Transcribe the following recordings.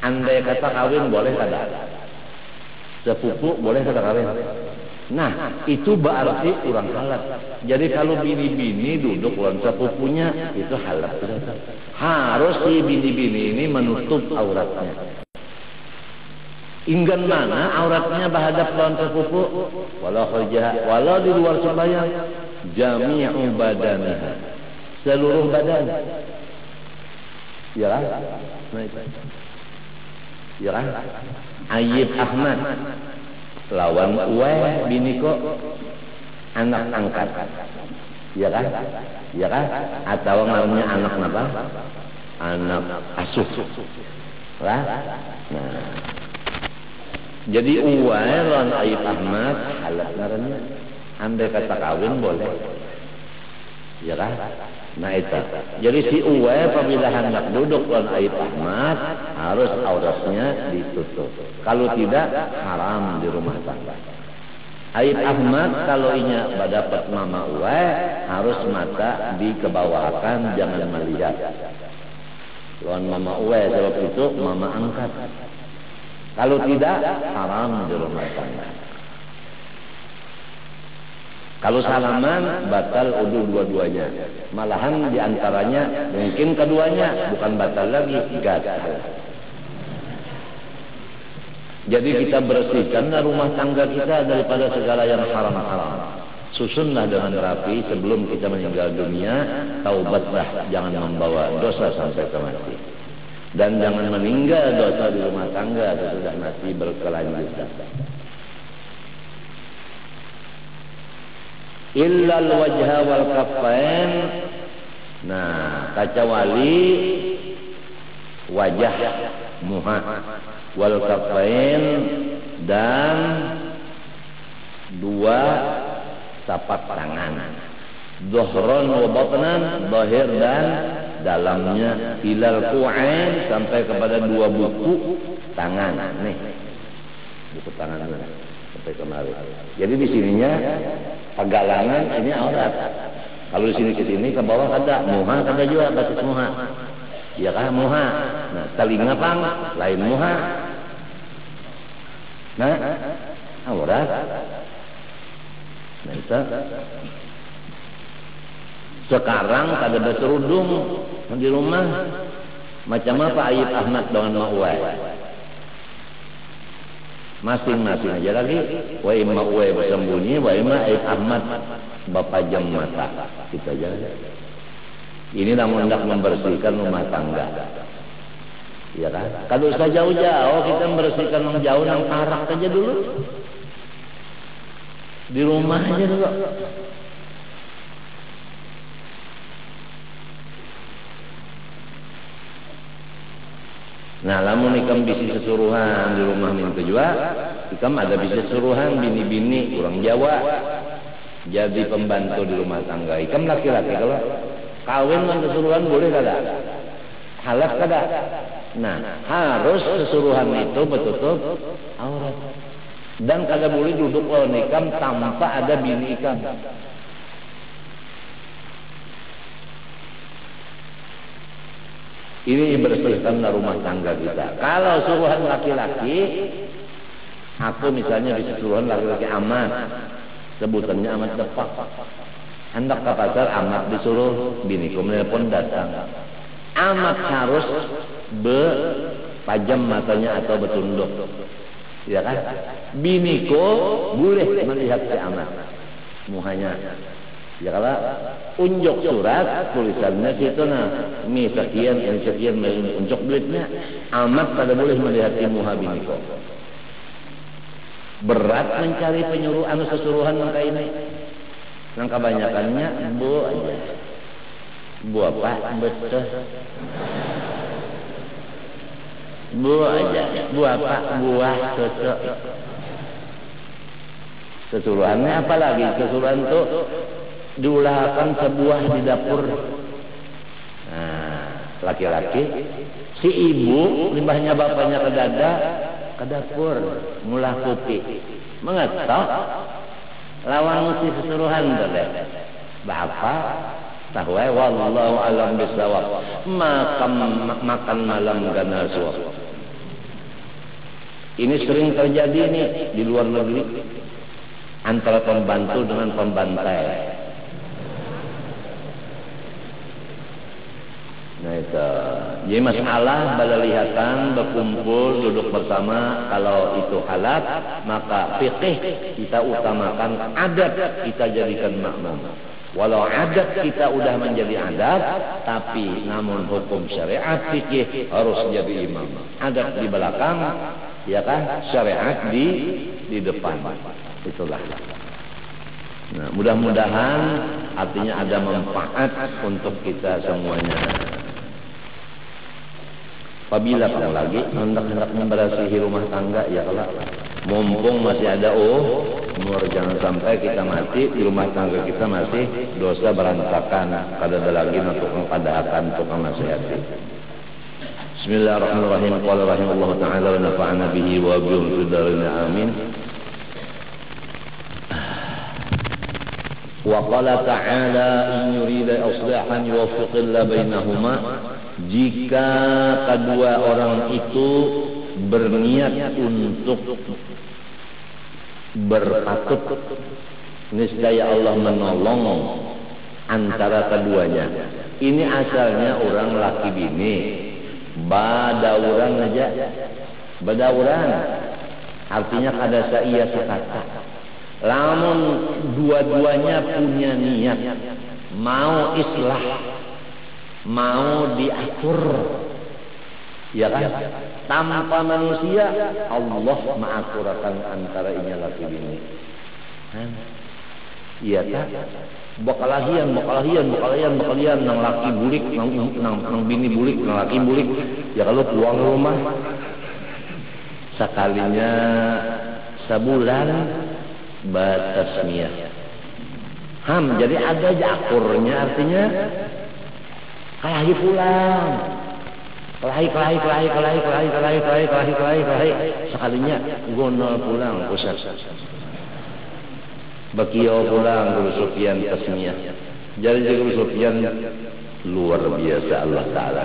Andai kata kawin boleh kada? Sepupu boleh kada kawin? Nah, itu berarti kurang halal. Jadi kalau bini-bini duduk lawan sepupunya, itu halal. Harus si bini-bini ini menutup auratnya. Inggan mana auratnya berhadap lawan sepupu? Walau di luar sembahyang, jami'u badaniha, seluruh badan. Ya kan? Ya kan? Ayyib Ahmad lawan Uwe biniko anak angkat, ya kan? Ya kan? Atau namanya anak apa? Anak asuh, lah. Nah, jadi Uwe lawan Ayyib Ahmad halal ngarannya. Andai kata kawin boleh, ya kan? Nah itu. Jadi si Uwe apabila hendak duduk lawan Ayyib Ahmad harus auratnya ditutup. Kalau tidak haram di rumah tangga. Ayyib Ahmad kalau inya dapat mama Uwe harus mata dikebawakan, jangan melihat. Lawan mama Uwe sebab itu mama angkat. Kalau tidak haram di rumah tangga. Kalau salaman batal wudu dua-duanya. Malahan diantaranya mungkin keduanya bukan batal lagi, gatal. Jadi kita bersihkanlah rumah tangga kita daripada segala yang haram-haram. Susunlah dengan rapi sebelum kita meninggal dunia. Taubatlah, jangan membawa dosa sampai ke mati. Dan jangan meninggal dosa di rumah tangga sesudah mati berkelanjutan. Illal wajha wal kaffain. Nah, kecuali wajah muha wal kaffain dan dua tapak tangan. Dhuhran wa batnan, zahir dan dalamnya, ilal ku'ain sampai kepada dua buku tangan. Nih, buku tangan sampai kemari. Jadi di sininya pegalangan ini aurat. Kalau di sini ke sini ke bawah ada muha, ada juga basis muha. Ya kan muha. Nah, telinga pang lain muha. Nah, aurat. Nah, itu. Sekarang kada berserudung di rumah. Macam apa Ayyib Ahmad dengan Ma'uwai? Masing-masing aja lagi. Wa imma Uwai bersembunyi, wa imma Ayyib Ahmad bapak jam mata. Kita aja. Ini namun hendak membersihkan rumah tangga. Ya kan? Kalau usah jauh-jauh, kita membersihkan yang jauh, yang parak aja dulu. Di rumah aja dulu. Nah, lamun ikam bisi sesuruhan di rumah minta juga, ikam ada bisi sesuruhan bini-bini orang Jawa jadi pembantu di rumah tangga. Ikam laki-laki kalau kawin dengan sesuruhan boleh kada? Halal kada? Nah, harus sesuruhan itu betul-betul aurat. Dan kada boleh duduk lawan ikam tanpa ada bini ikam. Ini bersihkan rumah tangga kita. Kalau suruhan laki-laki, aku misalnya bisa suruhan laki-laki amat, sebutannya amat depak. Hendak ke pasar amat disuruh biniku menelpon datang. Amat harus berpajam matanya atau bertunduk, ya kan? Biniku boleh melihat si amat, muhanya. Ya kalau unjuk surat tulisannya situ mi sekian ini sekian unjuk duitnya, amat pada boleh melihat muha biniko. Berat mencari penyuruh sesuruhan maka ini. Yang kebanyakannya bu aja, bu apa betul, bu aja, bu apa buah cocok. Sesuruhannya apa lagi? Sesuruhan itu diulahkan sebuah di dapur. Nah, laki-laki, si ibu limbahnya bapaknya ke dada, ke dapur ngulah kopi. Mengetok lawan musi sesuruhan deh. Bapak tahu wallahu alam bisawab. Makan malam ganas. Ini sering terjadi nih di luar negeri antara pembantu dengan pembantai. Nah itu, jadi masalah pada lihatan berkumpul duduk bersama kalau itu halal, maka fikih kita utamakan, adat kita jadikan makmum. Walau adat kita udah menjadi adat, tapi namun hukum syariat fikih harus jadi imam. Adat di belakang, ya kan? Syariat di depan. Itulah. Nah, mudah-mudahan artinya ada manfaat untuk kita semuanya. Apabila kamu lagi hendak memberasihi rumah tangga, ya kalau mumpung masih ada umur, jangan sampai kita mati di rumah tangga kita masih dosa berantakan, kada ada lagi untuk mempadahkan, untuk menasihati. Bismillahirrahmanirrahim. Qala rahimahullah ta'ala wa nafa'ana bihi wa bihim fid dharain amin. Wa qala ta'ala in yurida islahan yuwaffiqillahu bainahuma. Jika kedua orang itu berniat untuk berpatut, niscaya Allah menolong antara keduanya. Ini asalnya orang laki bini, badauran aja, badauran. Artinya kada saiya sekata. Lamun dua-duanya punya niat mau islah, mau diatur, ya kan? Tanpa manusia, Allah mengaturkan antara ini laki bini. Iya kan? Bakalahian, nang laki bulik, nang bini bulik, nang laki bulik. Ya kalau pulang rumah, sekalinya sebulan batasnya. Jadi ada akurnya, artinya kelahi pulang, kelahi, sekalinya gonol pulang, pusat, bakio pulang, Guru Sufyan tasmiyah. Jadi Guru Sufyan luar biasa Allah Taala.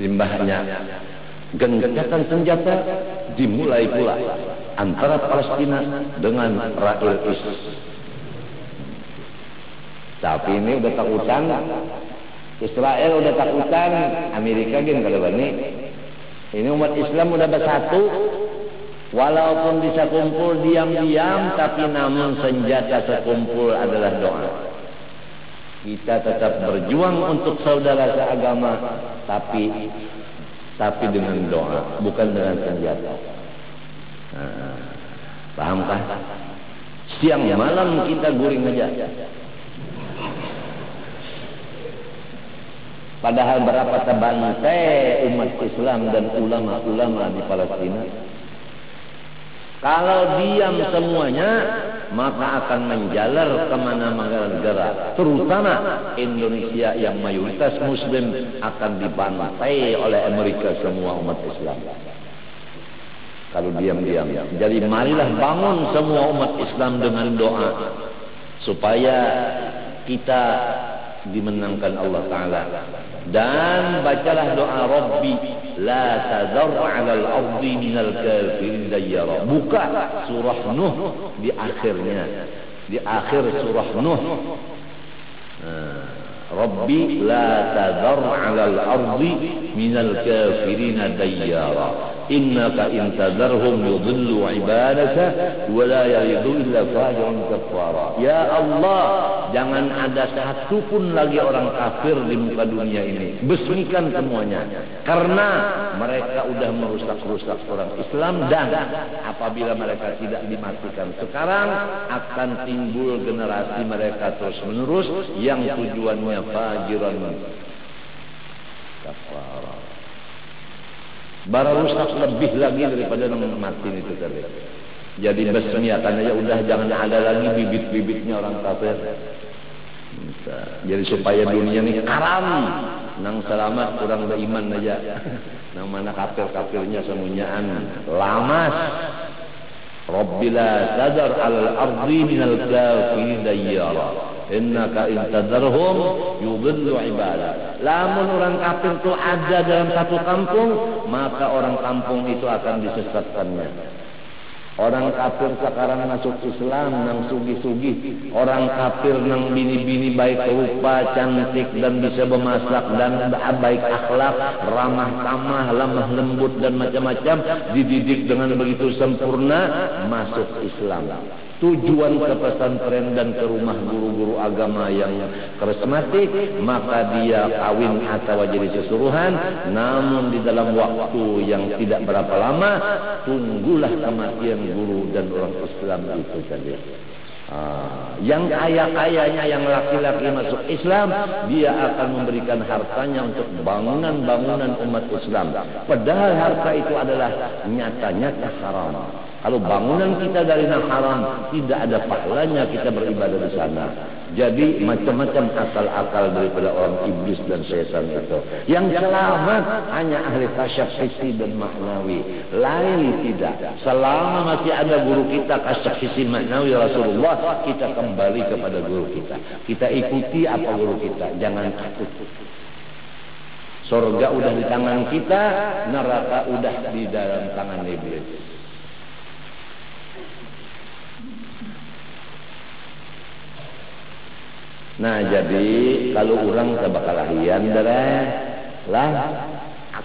Limbahnya gencatan senjata dimulai pula antara Palestina dengan Israel. Tapi ini udah takutan, Israel udah takutan, Amerika gini kalau bani. Ini umat Islam udah bersatu, walaupun bisa kumpul diam-diam, tapi namun senjata sekumpul adalah doa. Kita tetap berjuang untuk saudara seagama, tapi dengan doa, bukan dengan senjata. Pahamkah? Siang malam kita guring aja. Padahal berapa terbantai umat Islam dan ulama-ulama di Palestina. Kalau diam semuanya, maka akan menjalar kemana-mana negara, terutama Indonesia yang mayoritas Muslim akan dibantai oleh Amerika semua umat Islam. Kalau diam-diam. Jadi marilah bangun semua umat Islam dengan doa supaya kita dimenangkan Allah Ta'ala. Dan bacalah doa Rabbi la tadhar 'alal ardi minal kafirin dayyara. Buka surah Nuh di akhirnya, di akhir surah Nuh. Rabbi la tadhar 'alal ardi minal kafirin dayyara. Innaka in tadharhum yudhillu ibadaka wa la yalidu illa fajiran kafara. Ya Allah, jangan ada satu pun lagi orang kafir di muka dunia ini. Besmikan semuanya, karena mereka udah merusak-rusak orang Islam, dan apabila mereka tidak dimatikan sekarang, akan timbul generasi mereka terus menerus yang tujuannya fajiran kafara. Bara rusak lebih lagi daripada yang mati itu tadi. Jadi besmiakan aja udah, jangan ada lagi bibit-bibitnya orang kafir. Jadi supaya dunia ini karam, nang selamat kurang beriman aja. Nang mana kafir-kafirnya semuanyaan lamas. Rabbi la tadar 'alal ardi minal kafirin dayyara innaka in tadarhum yudillu ibadah. Lamun orang kafir itu ada dalam satu kampung, maka orang kampung itu akan disesatkannya. Orang kafir sekarang masuk Islam nang sugi-sugi, orang kafir nang bini-bini baik rupa, cantik dan bisa bermasak dan baik akhlak, ramah tamah, lemah lembut dan macam-macam, dididik dengan begitu sempurna, masuk Islam. Tujuan ke pesantren dan ke rumah guru-guru agama yang karismatik, maka dia kawin atau jadi sesuruhan. Namun di dalam waktu yang tidak berapa lama, tunggulah kematian guru dan orang Islam itu tadi. Yang kaya-kayanya, yang laki-laki masuk Islam, dia akan memberikan hartanya untuk bangunan-bangunan umat Islam. Padahal harta itu adalah nyata-nyata haram. Kalau bangunan kita dari yang haram, tidak ada pahalanya kita beribadah di sana. Jadi macam-macam akal-akal daripada orang iblis dan setan itu. Yang selamat hanya ahli kasyaf hissi dan maknawi. Lain tidak. Selama masih ada guru kita kasyaf hissi maknawi Rasulullah, kita kembali kepada guru kita. Kita ikuti apa guru kita. Jangan takut. Surga udah di tangan kita, neraka udah di dalam tangan iblis. Nah, jadi kalau orang sebakalahian lah,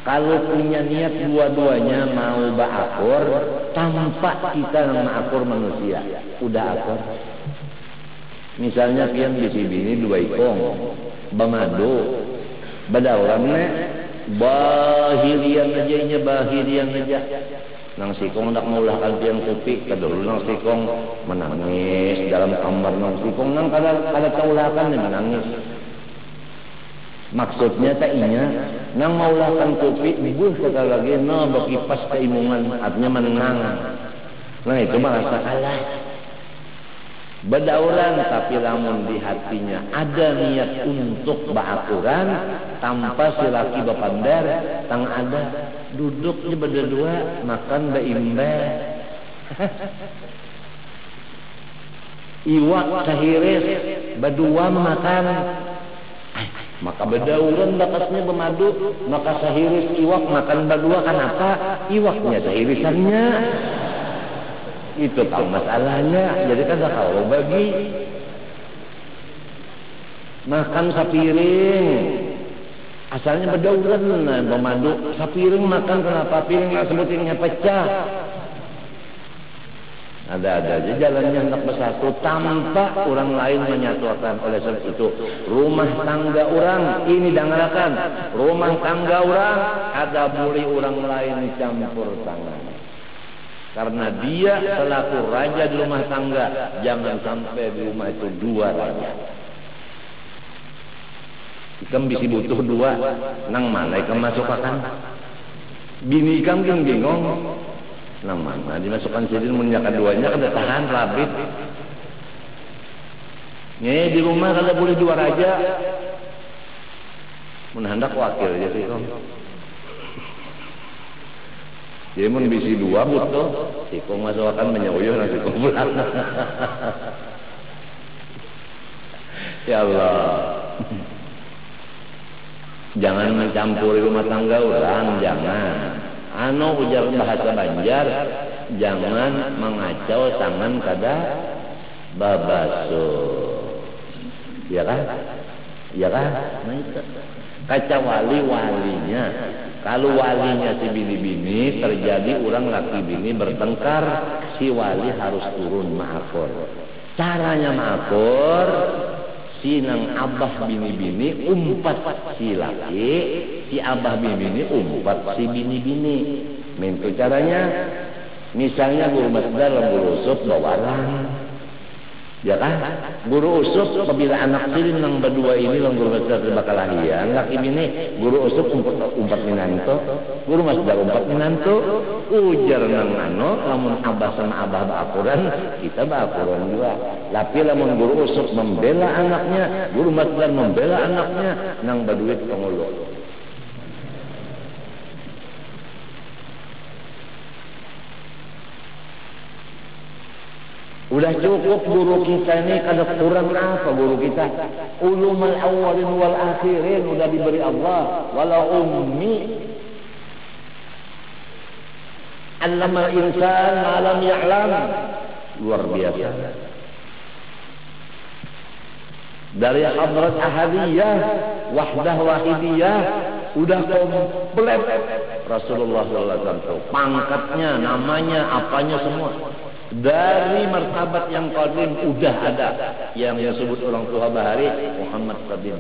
kalau punya niat dua-duanya mau baakur, tanpa kita mengakur manusia, udah akur. Misalnya pian bisi bini dua ikong, bamadu, badaurannya, bahirian aja. Nang sikong nak maulahkan tiang kopi, kadul nang sikong menangis dalam kamar nang sikong nang kada taulakan ni menangis. Maksudnya tak inya nang maulahkan kopi, ibu kata lagi no berkipas keimungan, artinya menang. Nah itu merasa kalah. Bedauran tapi lamun di hatinya ada niat untuk baakuran, tanpa si laki bapandar, tang ada duduknya berdua makan beimbe. Iwak kahiris berdua makan. Maka bedauran bakasnya bermadu, maka sahiris iwak makan berdua. Kenapa? Iwaknya sahirisannya. Itu tahu masalahnya. Jadi kan kalau bagi makan sapiring, asalnya berdauran pemandu sapiring makan, kenapa piring sebutinnya pecah? Ada-ada aja jalannya hendak bersatu tanpa orang lain menyatukan. Oleh sebab itu rumah tangga orang ini dengarkan, rumah tangga orang ada boleh orang lain campur tangan. Karena dia selaku raja di rumah tangga, jangan sampai di rumah itu dua raja. Ikam bisa butuh dua, nang mana ikam masukkan? Bini ikam kan bingung, nang mana dimasukkan sini menyakan duanya kada tahan rabit. Di rumah kada boleh dua raja. Menhendak wakil aja sih ikam. Jadi mun bisi dua butuh, sikong masukkan menyawuh nang sikong pulang. Ya Allah. Jangan mencampuri rumah tangga orang, jangan. Ujar bahasa Banjar, jangan mengacau tangan kada babaso. Ya kan? Ya kan? Kaca wali-walinya. Kalau walinya si bini-bini, terjadi orang laki bini bertengkar, si wali harus turun maafur. Caranya maafur, si nang abah bini-bini umpat si laki, si abah bini-bini umpat si bini-bini. Itu caranya. Misalnya guru masdar dan guru usub bawaran. Ya kan? Guru usub apabila anak silin nang berdua ini lang guru masdar bakal lahian, laki bini guru usub umpat minanto, guru masdar umpat minanto, ujar nang lamun abah sama abah baakuran, kita baakuran juga. Tapi lamun guru usub membela anaknya, guru masdar membela anaknya, nang berduit pengulu. Udah cukup guru kita ini, kada kurang apa guru kita? Ulumul awwalin wal akhirin udah diberi Allah. Walau ummi allamal insan ma lam ya'lam. Luar biasa. Dari hadrat ahadiyah, wahdah wahidiyah udah komplit Rasulullah SAW. Pangkatnya, namanya, apanya semua. Dari martabat yang qadim udah ada yang disebut orang tua bahari Muhammad qadim.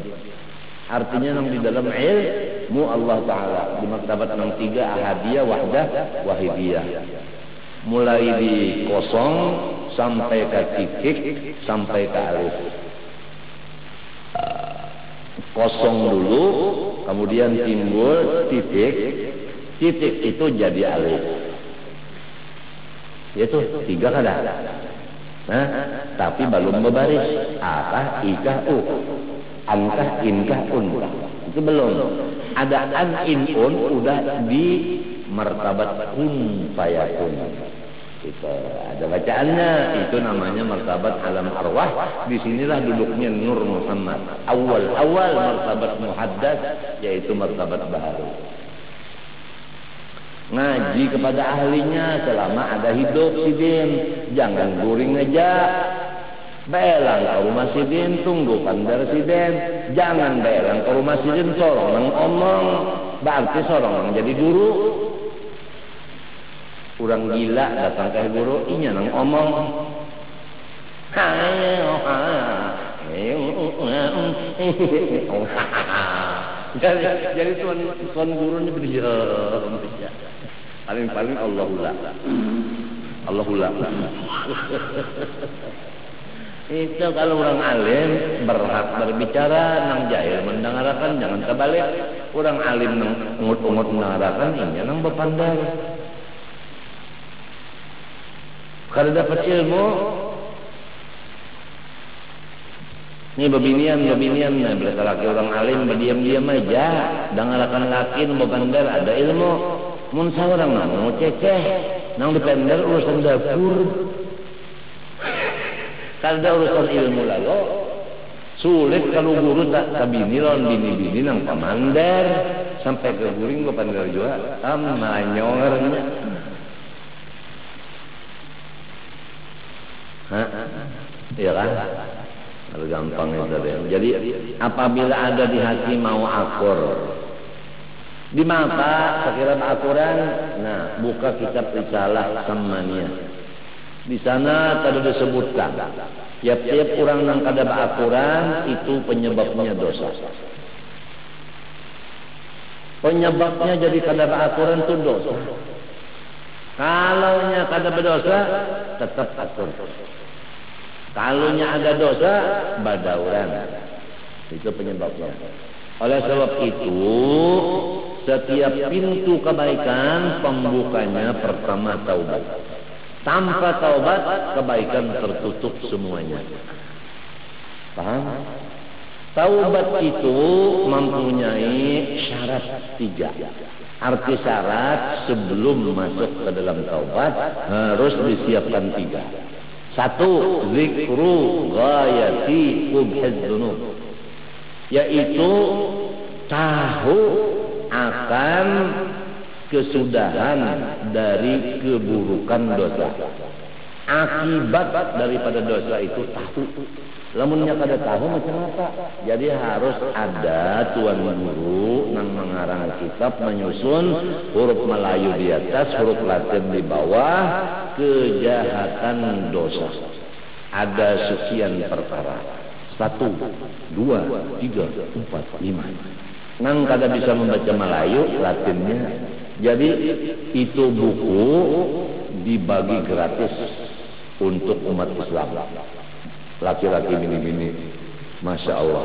Artinya yang di dalam ilmu Allah Ta'ala di martabat yang 3 ahadiyah, wahdah, wahidiyah. Mulai di kosong sampai ke titik sampai ke alif. Kosong dulu, kemudian timbul titik, titik itu jadi alif. Itu 3 kada. Nah, tapi belum berbaris. Akah, ikah, ankah, inkah, unkah. Itu belum. Ada an, in, un, udah di martabat kun fayakun. Itu ada bacaannya. Itu namanya martabat alam arwah. Disinilah duduknya Nur Muhammad. Awal martabat muhaddas, yaitu martabat baharu. Ngaji kepada ahlinya selama ada hidup sidin. Jangan guring aja. Belang ke rumah sidin, tunggu pandar sidin. Jangan belang ke rumah sidin, sorong nang omong. Berarti sorong nang jadi guru. Orang gila datang ke guru, inya nang omong. Jadi tuan gurunya berdiam. Paling Allahullah. Itu kalau orang alim berhak berbicara, nang jahil mendengarkan, jangan kebalik. Orang alim nang ungut-ungut mendengarkan, ini nang berpandar. Kalau dapat ilmu, ini bebinian, bila laki orang alim berdiam-diam aja, dengarkan laki berpandar ada ilmu. Mun seorang nang ceceh, nang dipender urusan dapur. Kalau ada urusan ilmu lalu, sulit kalau guru tak kabini lawan bini-bini nang pamandar sampai ke guring berpandar juga, nyornya. Iya kan? Kalau gampang itu deh. Jadi apabila ada di hati mau akur. Di mata sekiranya akuran, nah buka kitab Risalah Samaniyah. Di sana tadi disebutkan, tiap-tiap orang yang kada akuran itu penyebabnya dosa. Penyebabnya jadi kada akuran itu dosa. Kalaunya kada berdosa, tetap akur. Kalaunya ada dosa, badauran. Itu penyebabnya. Oleh sebab itu, setiap pintu kebaikan pembukanya pertama taubat. Tanpa taubat, kebaikan tertutup semuanya. Paham? Taubat itu mempunyai syarat 3. Arti syarat sebelum masuk ke dalam taubat harus disiapkan 3. 1, zikru ghayati qubhiz dzunub, yaitu tahu akan kesudahan dari keburukan dosa. Akibat daripada dosa itu tahu. Lamunnya kada tahu macam apa? Jadi harus ada tuan guru yang mengarang kitab menyusun huruf Melayu di atas, huruf Latin di bawah, kejahatan dosa. Ada sekian perkara. 1, 2, 3, 4, 5. Nang kada bisa membaca Melayu, Latinnya. Jadi itu buku dibagi gratis untuk umat Islam. Laki-laki mini-mini, Masya Allah.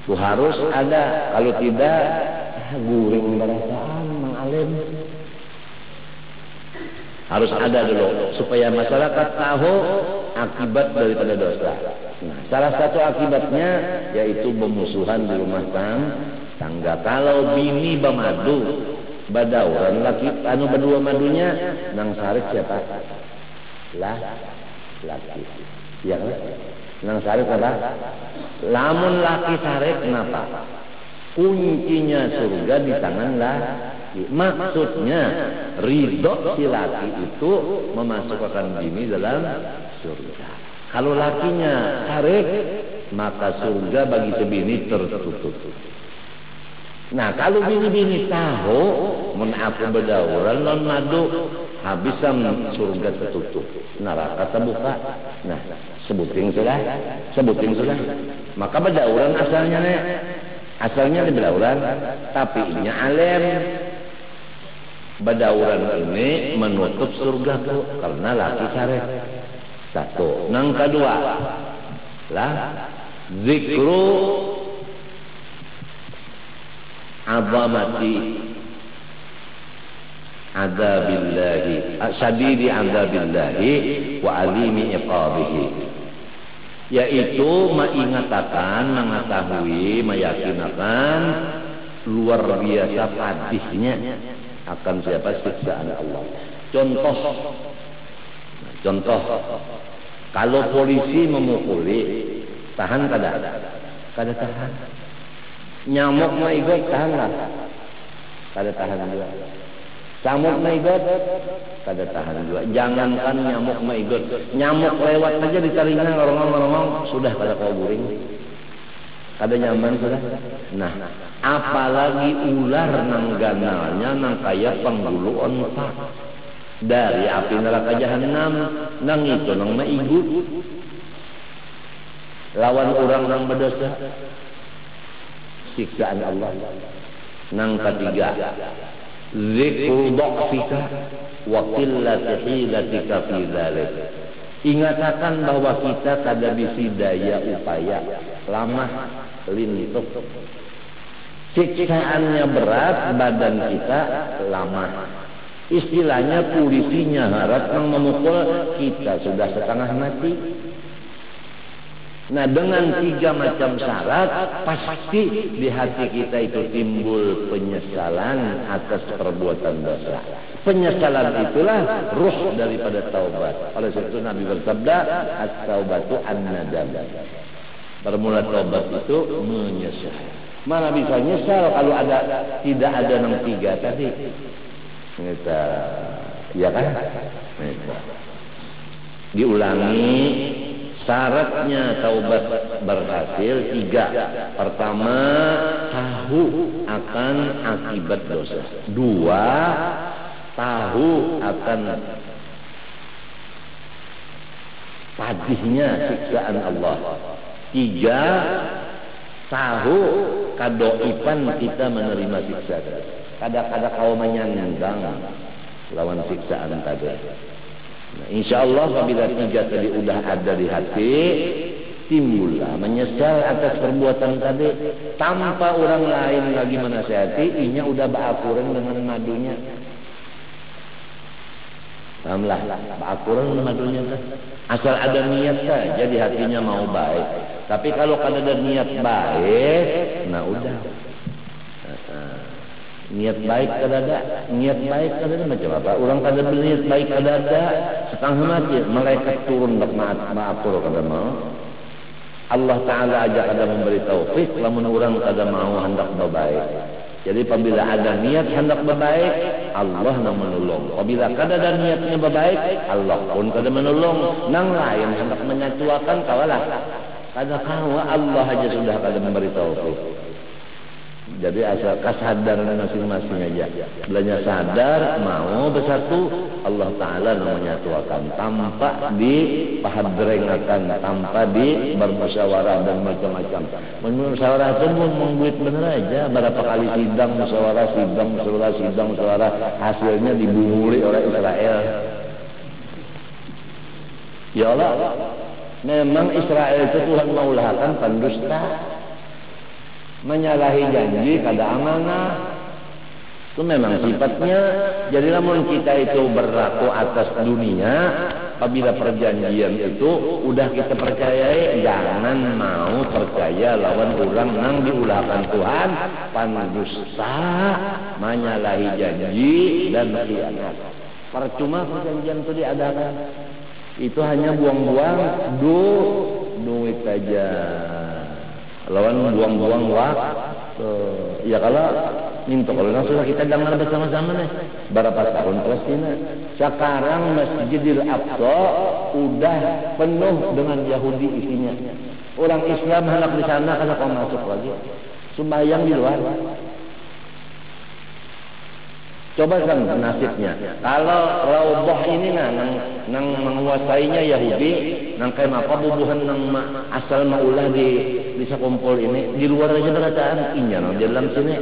Itu harus ada. Kalau tidak, guring berasaan, mengalim. Harus ada dulu supaya masyarakat tahu akibat daripada dosa. Nah, salah satu akibatnya yaitu pemusuhan di rumah tangga. Kalau bini bamadu, badauran laki anu berdua madunya, nang sarik siapa? Lah, laki. Ya kan? Nang sarek apa? Lamun laki sarek kenapa? Kuncinya surga di tangan laki. Maksudnya ridho si laki itu memasukkan bini dalam surga. Kalau lakinya sarek, maka surga bagi sebini tertutup. Nah, kalau bini-bini tahu mun aku bedauran non madu, habisan surga tertutup, neraka terbuka. Nah, sebutin sudah. Maka bedauran asalnya di bedauran, tapi ini alim. Bedauran ini menutup surga tuh karena laki sarek. Satu. Nang kedua, lah zikru azamati adabillahi syadidi adabillahi wa alimi iqabihi, yaitu mengatakan, mengetahui, meyakinkan luar biasa pedihnya akan siapa siksaan Allah. Contoh, kalau polisi memukuli, tahan kada tahan. Nyamuk maigot tahan lah, kada tahan juga. Camuk maigot kada tahan juga. Jangankan nyamuk maigot, nyamuk lewat aja di telinga ngorong-ngorong sudah kada kau guring, kada nyaman sudah. Nah, apalagi ular nang ganalnya nang kaya penggulu onta dari api neraka jahanam, nang itu nang maigut lawan orang nang berdosa, siksaan Allah. Nang ketiga, zikru dha'fika wa qillati hilatika fi dzalik. Ingatakan bahwa kita kada bisi daya upaya, lamah lintuk. Siksaannya berat, badan kita lamah. Istilahnya polisinya harap yang memukul kita sudah setengah mati. Nah, dengan 3 macam syarat, pasti di hati kita itu timbul penyesalan atas perbuatan dosa. Penyesalan itulah ruh daripada taubat. Oleh sebab itu Nabi bersabda, at-taubatu an-nadam. Bermula taubat itu menyesal. Mana bisa nyesal kalau tidak ada yang 3 tadi? Kita, ya kan? Kita. Diulangi. Syaratnya taubat berhasil 3. Pertama, tahu akan akibat dosa. 2, tahu akan pedihnya siksaan Allah. 3, tahu kadoipan kita menerima siksa. Kadang-kadang kau menyandang lawan siksaan tadi. Nah, insya Allah apabila 3 tadi udah ada di hati, timbullah menyesal atas perbuatan tadi tanpa orang lain lagi menasihati, inya udah baakuran dengan madunya. Pahamlah, baakuran dengan madunya kan. Asal ada niat saja di hatinya mau baik. Tapi kalau ada niat baik, nah udah. Niat baik kada ada, macam apa? Orang kada berniat baik kada ada, setengah mati, malaikat turun bak maafur kada mau. Allah Taala aja kada memberi taufik, lamun orang kada mau hendak berbaik. Jadi apabila ada niat hendak berbaik, Allah yang menolong. Apabila kada ada niatnya berbaik, Allah pun kada menolong. Nang lain hendak menyatuakan kawalah. Kada kawa Allah aja sudah kada memberi taufik. Jadi asal kesadaran masing-masing aja. Belanja sadar mau bersatu, Allah Ta'ala menyatuakan tanpa dipahadrengakan, tanpa di bermusyawarah dan macam-macam. Musyawarah itu membuat bener aja. Berapa kali sidang musyawarah, hasilnya dibunguli oleh Israel. Ya Allah, memang Israel itu Tuhan maulahkan pendusta, menyalahi janji kada amanah. Itu memang sifatnya. Jadi namun kita itu berlaku atas dunia, apabila perjanjian itu udah kita percayai, jangan mau percaya lawan orang nang diulahkan Tuhan, pendusta, menyalahi janji dan khianat. Percuma perjanjian itu diadakan. Itu hanya buang-buang duit aja. Lawan buang-buang waktu. Ya kalau minta kalau sudah kita dengar bersama-sama nih. Berapa tahun Palestina? Sekarang Masjidil Aqsa udah penuh dengan Yahudi isinya. Orang Islam hendak di sana kalau kau masuk lagi. Sembahyang di luar. Coba kan nasibnya. Kalau Raudhah ini nang menguasainya Yahudi, nang kayak apa bubuhan nang asal maulah bisa kumpul ini di luar aja berataan inya di dalam sini.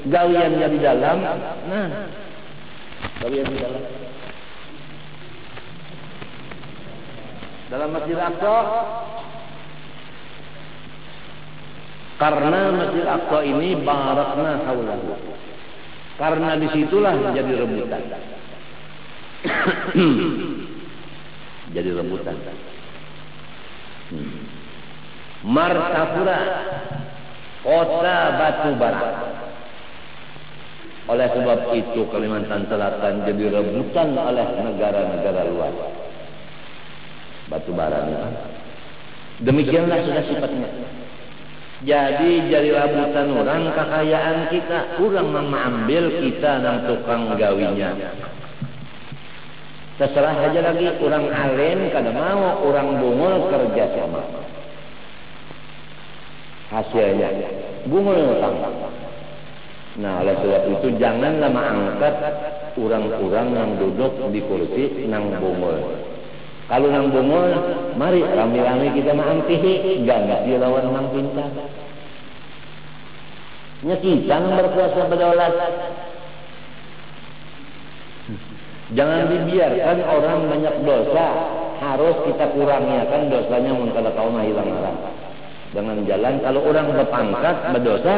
Gawiannya di dalam. Nah. Gawian di dalam. Dalam Masjid Aqsa. Karena Masjid Aqsa ini barakna haulahu. Karena disitulah jadi rebutan. Jadi rebutan. Martapura, kota batu bara. Oleh sebab itu Kalimantan Selatan jadi rebutan oleh negara-negara luar. Batu bara ini. Demikianlah sudah sifatnya. Jadi rebutan orang kekayaan kita, kurang mengambil kita nang tukang gawinya. Terserah aja lagi orang alen kada mau, orang bungul kerja sama. Hasilnya bungul utang. Nah, oleh sebab itu janganlah mengangkat orang-orang yang duduk di kursi nang bungul. Kalau nang bungul, mari rame-rame kita mengangkihi, enggak dilawan nang pintar. Nya kita nang berkuasa berdaulat. Jangan dibiarkan orang banyak dosa, harus kita kurangi kan dosanya mun kada kau mah hilang arah. Jangan jalan kalau orang berpangkat berdosa,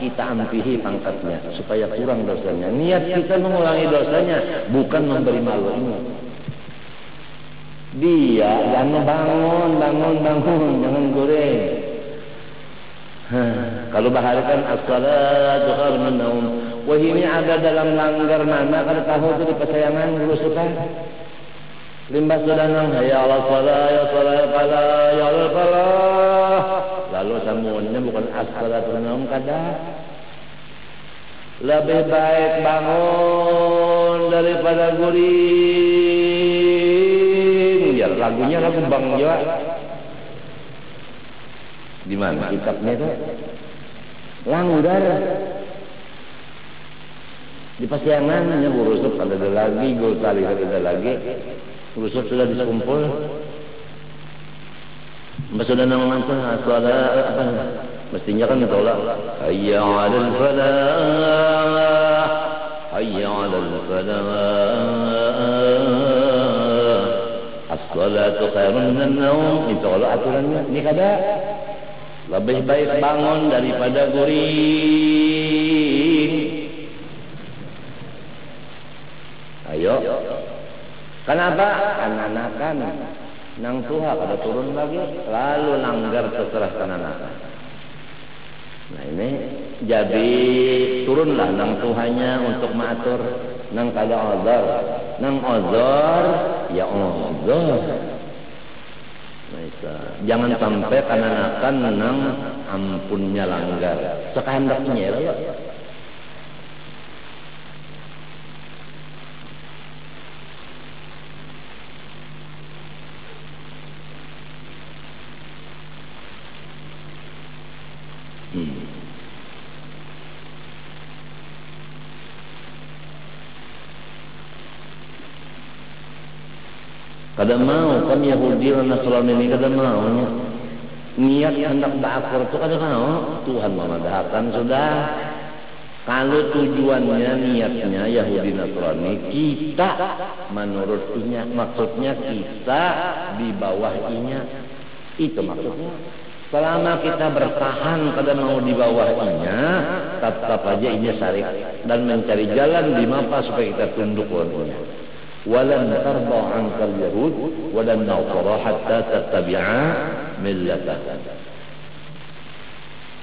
kita ampihi pangkatnya supaya kurang dosanya. Niat kita mengurangi dosanya, bukan memberi malu ini. Dia jangan bangun, jangan goreng. Kalau baharikan as-salatu khairun min naum. Wah ini ada dalam langgar mana kada tahu itu di pesayangan berusukan. Limbas sudah nang ya Allah salah ya salah kala ya Allah kala. Lalu samunnya bukan as-salatu naum kada. Lebih baik bangun daripada guring. Lagunya lagu Bang Jawa. Di mana kitabnya itu? Langgar. Di pasiangan nya urusuk ada lagi, gol tali ada lagi. Urusuk sudah dikumpul. Mbak sudah nang mantah suara apa? Mestinya kan tolak. Hayya 'alal falah. Hayya 'alal falah. As-salatu khairun minan naum. Itu kalau aturannya ini kada. Lebih baik bangun daripada guring. Ayo. Kenapa? Anak-anakan nang tuha kada turun lagi, lalu langgar terserah anak-anak. Nah ini jadi turunlah nang tuhanya untuk mengatur nang kada azar. Nang azar ya azar. Nah, jangan sampai kanak-kanak nang ampunnya langgar. Sekehendaknya ya. Kada mau kan Yahudi dan Nasrani ini kada mau niat hendak berakur itu kada mau. Tuhan memadahkan sudah. Kalau tujuannya niatnya Yahudi Nasrani kita menurut inya, maksudnya kita di bawah inya, itu maksudnya. Selama kita bertahan kada mau di bawah inya, tetap aja inya syarif dan mencari jalan di mapa supaya kita tunduk padanya. Walan tarda ankal yahud walan nasara hatta tattabi'a millatahum.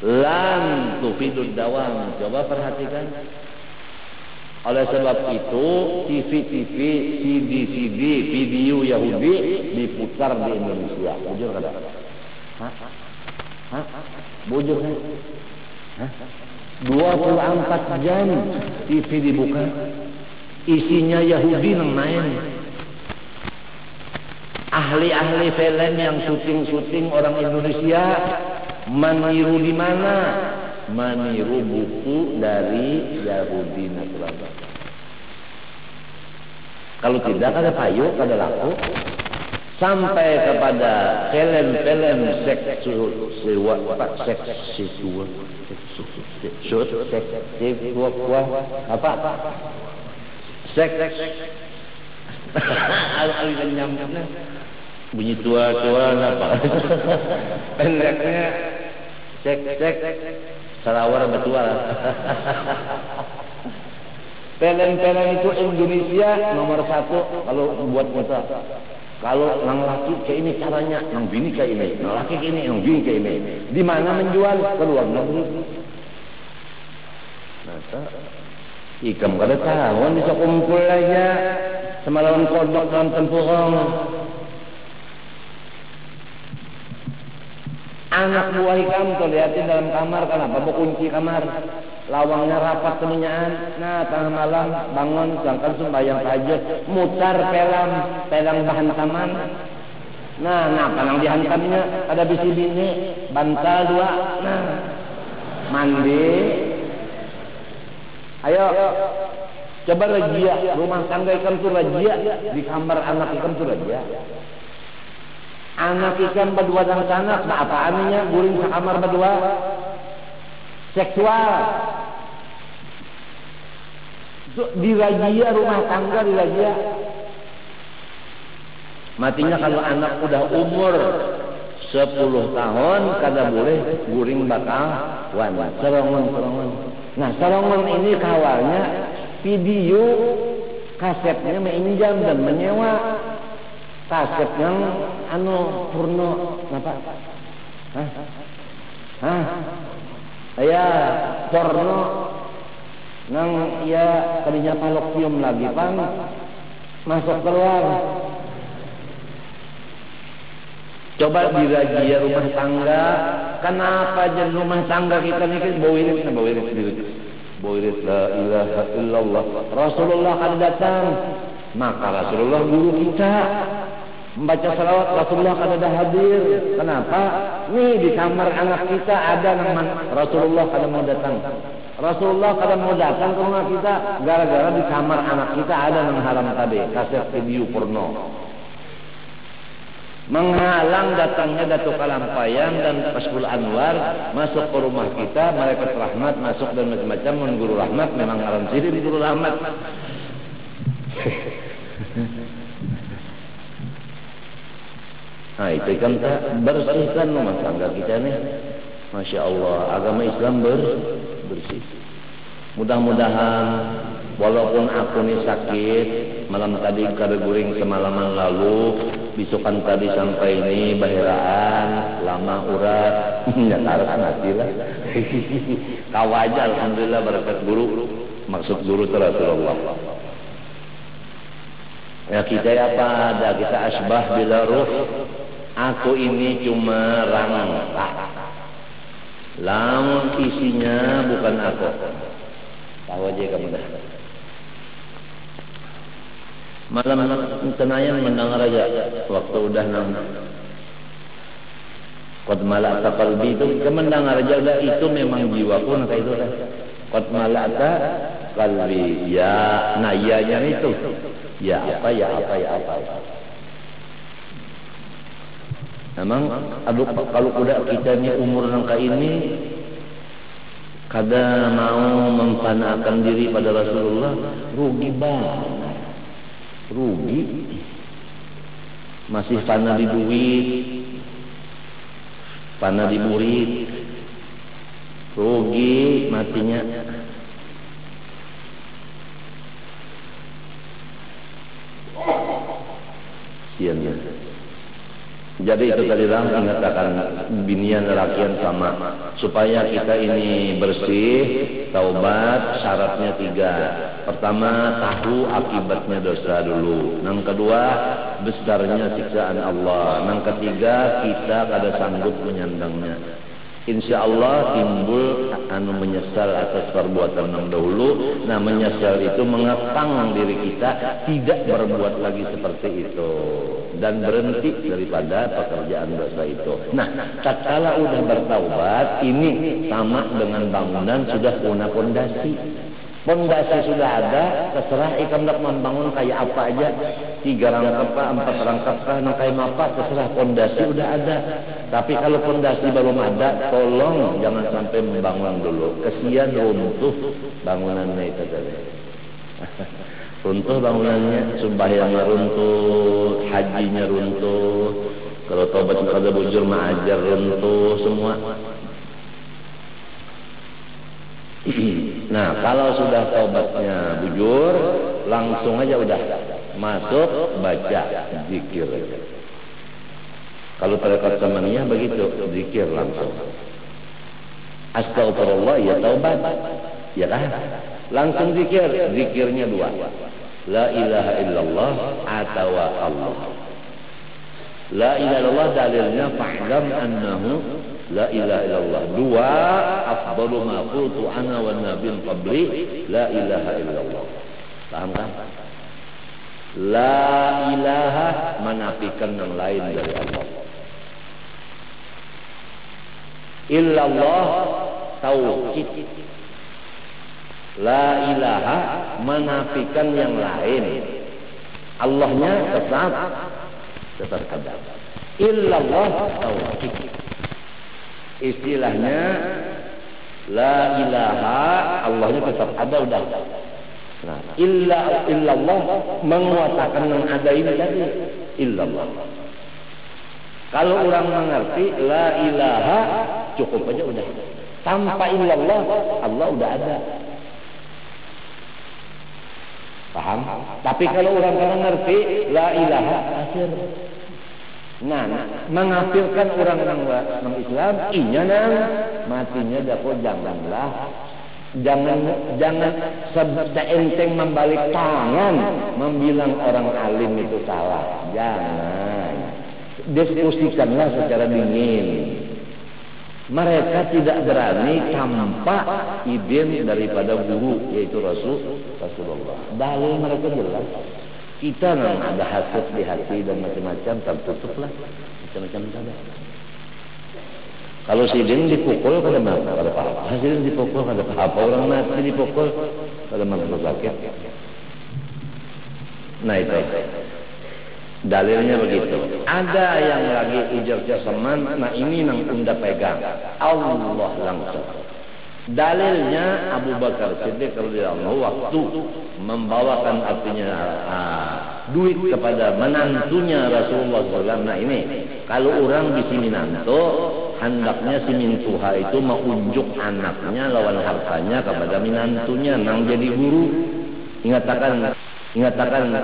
Lan tufidud dawam. Coba perhatikan. Oleh sebab itu, TV-TV, CD-CD, video Yahudi diputar di Indonesia. Bujur kada? Hah? Bujur kan? 24 jam TV dibuka. Isinya Yahudi yang main. Ahli-ahli film yang syuting-syuting orang Indonesia meniru di mana? Meniru buku dari Yahudi Nasrani. Kalau tidak ada payu, ada laku. Sampai kepada film-film seksual, bunyi tua-tua apa? Pendeknya sarawar betul. Film-film itu Indonesia nomor 1 kalau buat kita. Kalau nang laki kayak ini caranya, nang bini kayak ini, nang laki kayak ini, nang bini kayak ini. Di mana menjual? Ke luar negeri. Nah, ikam kada tahu bisa kumpul aja semalaman kodok dalam tempurung. Anak buah ikam tuh lihatin dalam kamar, kenapa kunci kamar, lawangnya rapat kemenyaan. Nah, tengah malam bangun sedangkan sembahyang tahajud, mutar pelang bahan taman. Nah, ngapa nang dihantamnya? Ada bisi bini, bantal 2. Nah, mandi. Ayo, coba rajia rumah tangga ikam tuh rajia, di kamar anak ikam tuh rajia. Anak ikan berdua dan anak, nah apa anehnya guring sekamar berdua? Seksual. Dirajia rumah tangga dirajia. Matinya kalau anak udah umur 10 tahun kada boleh guring bakal wan. Serongan. Nah, serongan ini kawalnya video kasetnya menginjam dan menyewa. Kaset yang porno apa? Ya porno nang ya tadinya palokium lagi pang masuk keluar. Coba dirajia rumah tangga. Kenapa jadi rumah tangga kita nih bawirit la ilaha illallah. Rasulullah kan datang. Maka Rasulullah guru kita membaca salawat, Rasulullah kan ada hadir. Kenapa? Nih di kamar anak kita ada nama Rasulullah kada mau datang. Rasulullah kada mau datang ke rumah kita gara-gara di kamar anak kita ada nama halam tadi kaset video porno. Menghalang datangnya Datuk Kalampayan dan Pasbul Anwar masuk ke rumah kita, malaikat rahmat masuk dan macam-macam mengguru rahmat, memang alam siri guru rahmat. Nah, itu kan kita bersihkan rumah tangga kita nih. Masya Allah, agama Islam bersih. Mudah-mudahan walaupun aku nih sakit, malam tadi kada guring semalaman lalu, besokan tadi sampai ini bahiraan, lama urat, nyataras mati lah. Kawaja, alhamdulillah berkat guru, maksud guru itu Rasulullah. Ya kita apa ada, kita asbah bila ruh. Aku ini cuma rangka. Lamun isinya bukan aku. Tahu aja kamu dah. Malam tenayan mendengar aja waktu udah nang qad mala'ta qalbi itu mendengar aja udah itu memang jiwaku nak itu dah. Qad mala'ta qalbi ya nayanya itu. Ya apa. Memang kalau udah kita ni umur nangka ini kada mau memfanakan diri pada Rasulullah, rugi banget. Rugi. Masih fana di duit, fana di murid. Rugi matinya. Siannya. Jadi itu tadi lah mengatakan binian lelakian sama supaya kita ini bersih, taubat syaratnya 3. Pertama, tahu akibatnya dosa dulu. Yang kedua, besarnya siksaan Allah. Yang ketiga, kita kada sanggup menyandangnya. Insya Allah timbul menyesal atas perbuatan yang dahulu. Nah, menyesal itu mengekang diri kita tidak berbuat lagi seperti itu dan berhenti daripada pekerjaan dosa itu. Nah, tatkala udah bertaubat, ini sama dengan bangunan sudah punya pondasi. Pondasi sudah ada, terserah ikan nak membangun kayak apa aja, 3 rangkap kah, 4 rangkap kah, kayak apa, terserah, pondasi udah ada. Tapi kalau pondasi belum ada, tolong jangan sampai membangun dulu. Kesian runtuh bangunannya itu tadi. Runtuh bangunannya, sembahyangnya runtuh, hajinya runtuh, kalau taubat kada bujur ma'ajar runtuh semua. Nah, kalau sudah taubatnya bujur, langsung aja udah masuk baca zikir. Kalau tarekat samaniyah begitu, zikir langsung. Astagfirullah ya taubat. Ya kan? Langsung zikir, zikirnya 2. La ilaha illallah atau Allah. La ilaha illallah dalilnya fa'lam annahu la ilaha illallah. 2, afdalu ma qultu ana wan nabiyyin qabli la ilaha illallah. Paham kan? La ilaha menafikan yang lain dari Allah. Illallah tauhid. La ilaha menafikan yang lain. Allahnya tetap ada. Illallah tauhid. Istilahnya la ilaha, Allahnya tetap ada udah. Nah, illallah menguatakan yang ada ini tadi. Illallah. Kalau orang mengerti la ilaha cukup aja udah. Tanpa illallah Allah udah ada. Paham? Tapi kalau orang kadang ngerti la ilaha kafir. Nah, mengafirkan orang Islam, inya nang matinya dapat janganlah. Jangan seenteng membalik tangan membilang orang alim itu salah. Jangan. Diskusikanlah secara dingin. Mereka tidak berani tanpa izin daripada guru, yaitu Rasulullah. Dalil mereka jelas. Kita memang ada hasad di hati dan macam-macam, tertutuplah macam-macam saja. Kalau sidin dipukul kada apa-apa, sidin dipukul kada apa-apa, orang mati dipukul kada sakit. Nah itu. Dalilnya begitu. Ada yang lagi ujar jasaman, nah ini nang unda pegang. Allah langsung. Dalilnya Abu Bakar Siddiq radhiyallahu anhu waktu membawakan artinya duit kepada menantunya Rasulullah SAW. Nah ini kalau orang di sini nanto, hendaknya si mintuha itu mengunjuk anaknya lawan hartanya kepada minantunya nang jadi guru. Ingatakan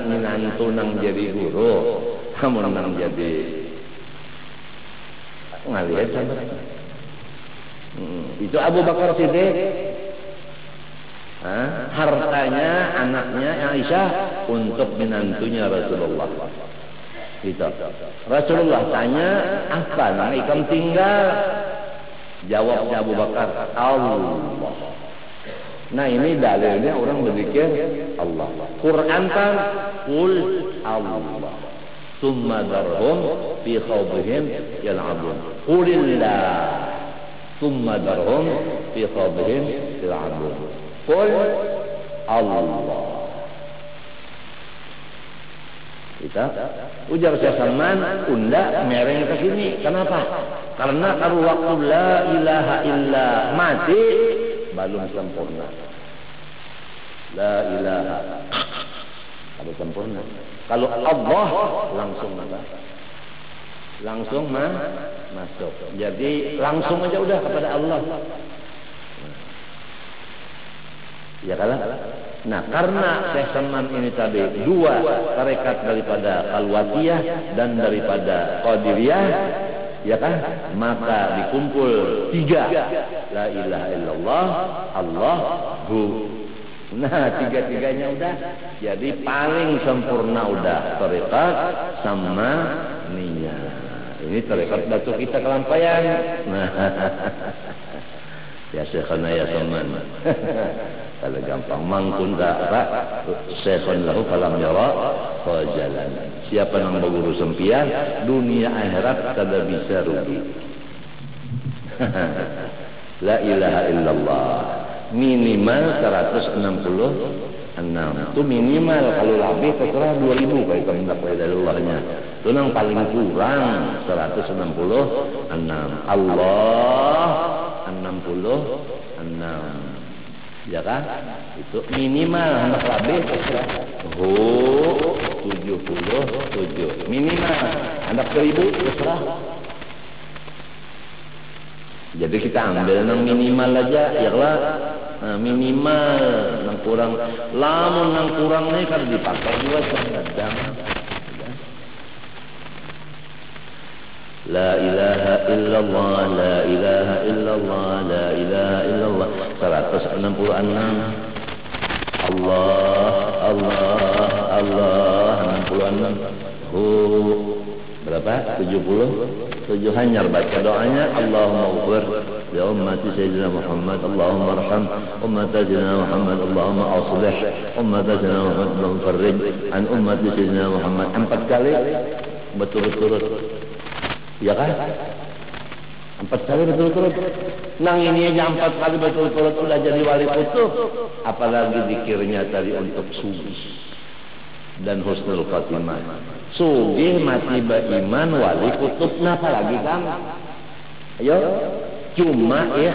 minantu nang jadi guru, kamu nang jadi ngalihat sahabat. Itu Abu Bakar Siddiq. Hartanya anaknya Aisyah untuk minantunya Rasulullah. Gitu. Rasulullah tanya, apa nang ikam tinggal? Jawabnya Abu Bakar, Allah. Nah ini dalilnya orang berzikir Allah. Quran kan qul Allah. Tsumma darhum fi khawdihim yal'abun. Qulillah. Tsumma darhum fi khawdihim yal'abun. Qul Allah. Kita ujar Syekh Salman, unda mereng ke sini. Kenapa? Karena kalau waktu la ilaha illa mati belum sempurna. La ilaha belum sempurna. Kalau Allah langsung apa? Langsung masuk. Jadi langsung aja udah kepada Allah. Ya kalah. Nah, karena Syekh Salman ini tadi dua tarekat daripada Khalwatiyah dan daripada Qadiriyah, ya kan? Maka dikumpul tiga, la ilaha illallah, Allahu. Nah, tiga-tiganya udah. Jadi paling sempurna udah tarekat sama niat. Ini tarekat datuk kita kelampaian. Nah, ya Syekhana ya Salman. Kalau gampang mangkun tak apa Syekhun lahu falam yara jalan. Siapa yang berguru sempian dunia akhirat kada bisa rugi. La ilaha illallah minimal 166. Itu minimal, kalau lebih terserah 2000 kalau kamu dapat dari Allahnya. Itu yang paling kurang 166. Allah 66. Ya kan? Itu minimal hendak lebih terserah. 77 minimal. Hendak 1000 terserah. Jadi kita ambil yang minimal aja, ya lah. Nah, minimal yang kurang. Lamun yang kurang ini kan dipakai juga sedang. La ilaha illallah, la ilaha illallah, la ilaha illallah. 166. Allah 66. Berapa? 77 hanyar baca doanya. Allahumma ghfir li ummati sayyidina Muhammad, Allahumma arham ummati sayyidina Muhammad, Allahumma aslih ummati sayyidina Muhammad, Allahumma farrij an ummati sayyidina Muhammad. 4 kali berturut-turut. Ya kan? 4 kali berturut-turut. Nang ini aja 4 kali berturut-turut udah jadi wali kutub. Apalagi zikirnya tadi untuk subuh dan husnul khatimah. Sugih mati beriman wali kutub, napa lagi kan? Ayo, cuma ya.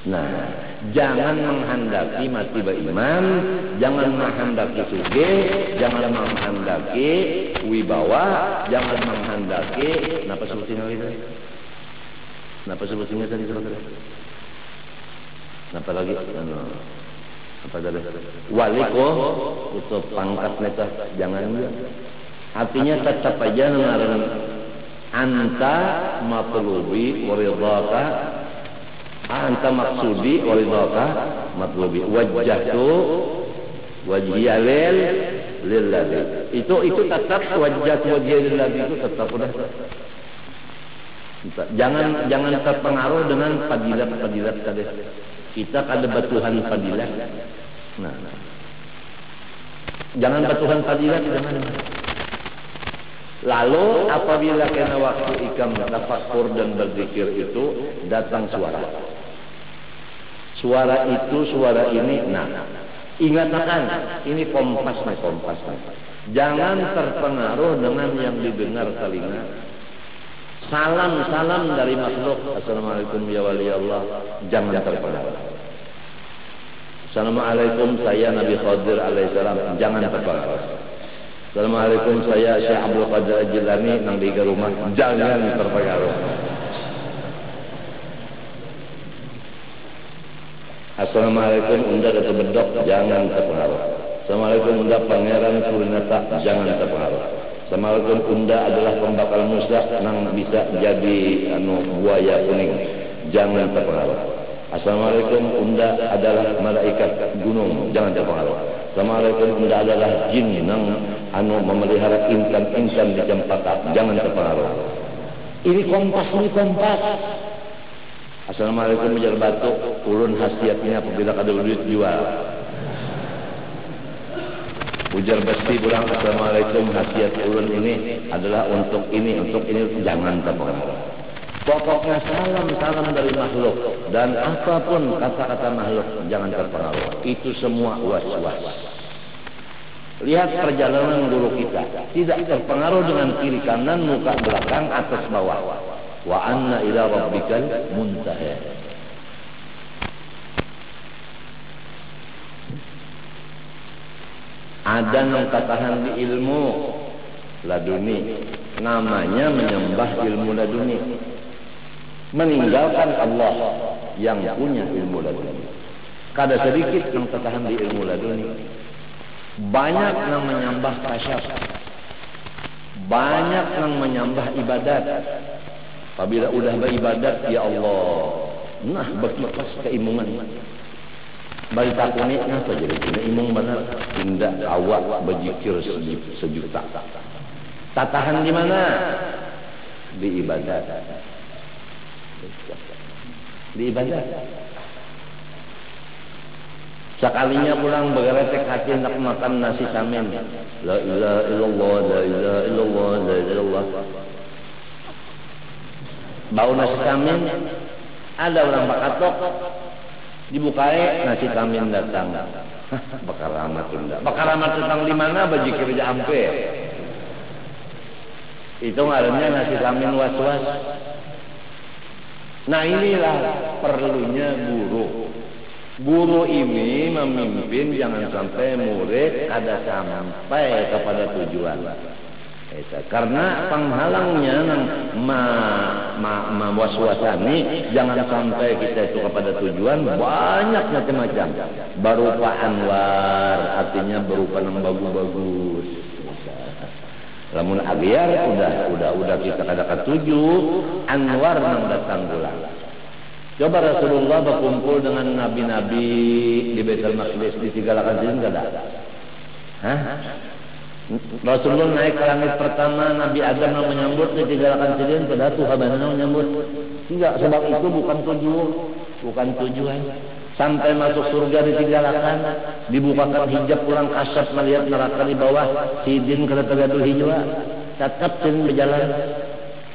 Nah, jangan menghendaki mati beriman, jangan menghendaki sugih, jangan menghendaki wibawa, jangan menghendaki napa sebutinnya itu? Napa sebutinnya tadi saudara? Napa lagi? Apa tadi? Waliko kutub pangkat neta jangan juga. Artinya tetap aja ngaran anta matlubi waridaka, anta maksudi waridaka matlubi, wajjahtu wajhiya lillahi. Itu tetap wajjahtu wajhiya lillahi, itu tetap udah. Jangan terpengaruh dengan fadilat tadi. Kita kada batuhan fadilat. Nah, jangan batuhan fadilat, jangan. Lalu apabila kena waktu ikam tafakkur dan berzikir itu datang suara. Suara itu, suara ini. Nah, ingatkan ini kompas. Jangan terpengaruh dengan yang didengar telinga. Salam dari makhluk. Assalamualaikum ya wali Allah. Jangan terpengaruh. Assalamualaikum saya Nabi Khadir alaihissalam. Jangan terpengaruh. Assalamualaikum saya Syekh Abdul Qadir Al-Jilani nang di rumah. Jangan terpengaruh. Assalamualaikum unda Datuk Bedok. Jangan terpengaruh. Assalamualaikum unda Pangeran Surinata. Jangan terpengaruh. Assalamualaikum unda adalah pembakal Musa nang bisa jadi buaya kuning. Jangan terpengaruh. Assalamualaikum unda adalah malaikat gunung. Jangan terpengaruh. Assalamualaikum unda adalah jin nang memelihara insan di cempaka. Jangan terpengaruh. Ini kompas. Assalamualaikum ujar batu. Ulun khasiatnya apabila ada duit jual. Ujar besi pulang, assalamualaikum khasiat ulun ini adalah untuk ini. Jangan terpengaruh. Pokoknya salam dari makhluk dan apapun kata-kata makhluk jangan terpengaruh. Itu semua was-was. Lihat perjalanan guru kita, tidak terpengaruh dengan kiri kanan, muka belakang, atas bawah. Wa anna ila rabbikal muntaha. Ada yang katakan di ilmu laduni, namanya menyembah ilmu laduni, meninggalkan Allah yang punya ilmu laduni. kada sedikit yang tertahan di ilmu laduni. Banyak yang menyembah tasyaf, banyak yang menyembah ibadat. Apabila udah beribadat, ya Allah, nah berkipas keimungan. Bari takuni ngapa jadi kena imung benar? Indah awak berzikir sejuta. Tatahan di mana? Di ibadat. Di ibadat. Sekalinya pulang begeretek hati nak makan nasi samin. La ilaha illallah, la ilaha illallah, la ilaha illallah. Bau nasi samin, ada orang bakatok, dibukai nasi samin datang. Bakar rahmat tunda. Bakar rahmat datang di mana? Berzikir aja ampe. Itu ngarannya nasi samin was-was. Nah inilah perlunya guru. Guru ini memimpin jangan sampai murid kada sampai kepada tujuan. Karena penghalangnya waswasani jangan sampai kita itu kepada tujuan banyak macam-macam. Berupa anwar, artinya berupa yang bagus-bagus. Lamun abiar udah kita kada ketuju anwar nang datang bulan. Coba Rasulullah berkumpul dengan nabi-nabi di Baitul Maqdis ditigalakan sini kada? Hah? Rasulullah naik ke langit pertama, Nabi Adam yang menyambut ditigalakan sini pada Tuhan yang menyambut. Tidak, sebab itu bukan tujuan. Sampai masuk surga ditigalakan, dibukakan hijab pulang kasat melihat neraka di bawah, sidin kada tergaduh hijau. Tetap sin berjalan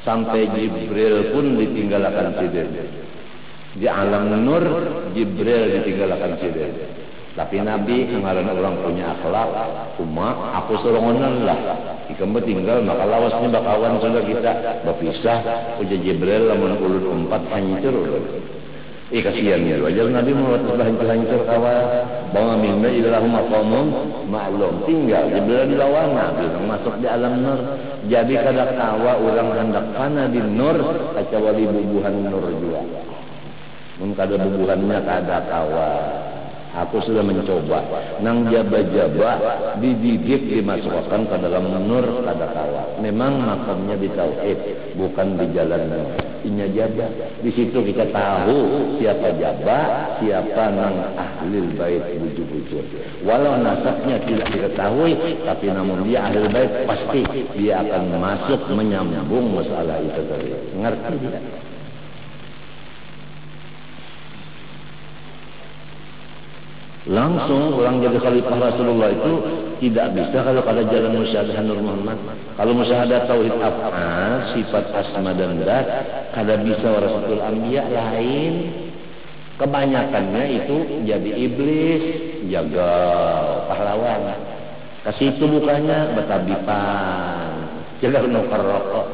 sampai Jibril pun ditinggalkan sidin. Di alam nur Jibril ditinggalkan sidin. Tapi Nabi ngaran orang punya akhlak, cuma aku suruh ngonon lah. Ikembe tinggal maka lawasnya bakawan sudah kita berpisah. Uja Jibril lamun ulun 4 hancur. Kasihan ya, wajar Nabi mau hancur kawan. Bawa mimba idalahum maqamum ma'lum. Tinggal Jibril di lawan Nabi masuk di alam nur. Jadi kada kawa orang hendak pana di nur kecuali bubuhan nur juga. Mun kada bubuhannya kada kawa. Aku sudah mencoba nang jaba-jaba dididik dimasukkan ke dalam nur kada kawa. Memang makamnya di tauhid, bukan di jalan nur. Inya jaba. Di situ kita tahu siapa jaba, siapa nang ahlil bait bujur-bujur. Walau nasabnya tidak diketahui, tapi namun dia ahlil bait pasti dia akan masuk menyambung masalah itu tadi. Ngerti tidak? Langsung orang jadi khalifah Rasulullah itu tidak bisa kalau ada jalan musyahadah Nur Muhammad. Kalau musyahadah tauhid af'al, sifat asma dan zat, kada bisa warasatul anbiya lain. Kebanyakannya itu jadi iblis, jaga pahlawan. Kasih itu bukannya betabipan, jaga nukar rokok.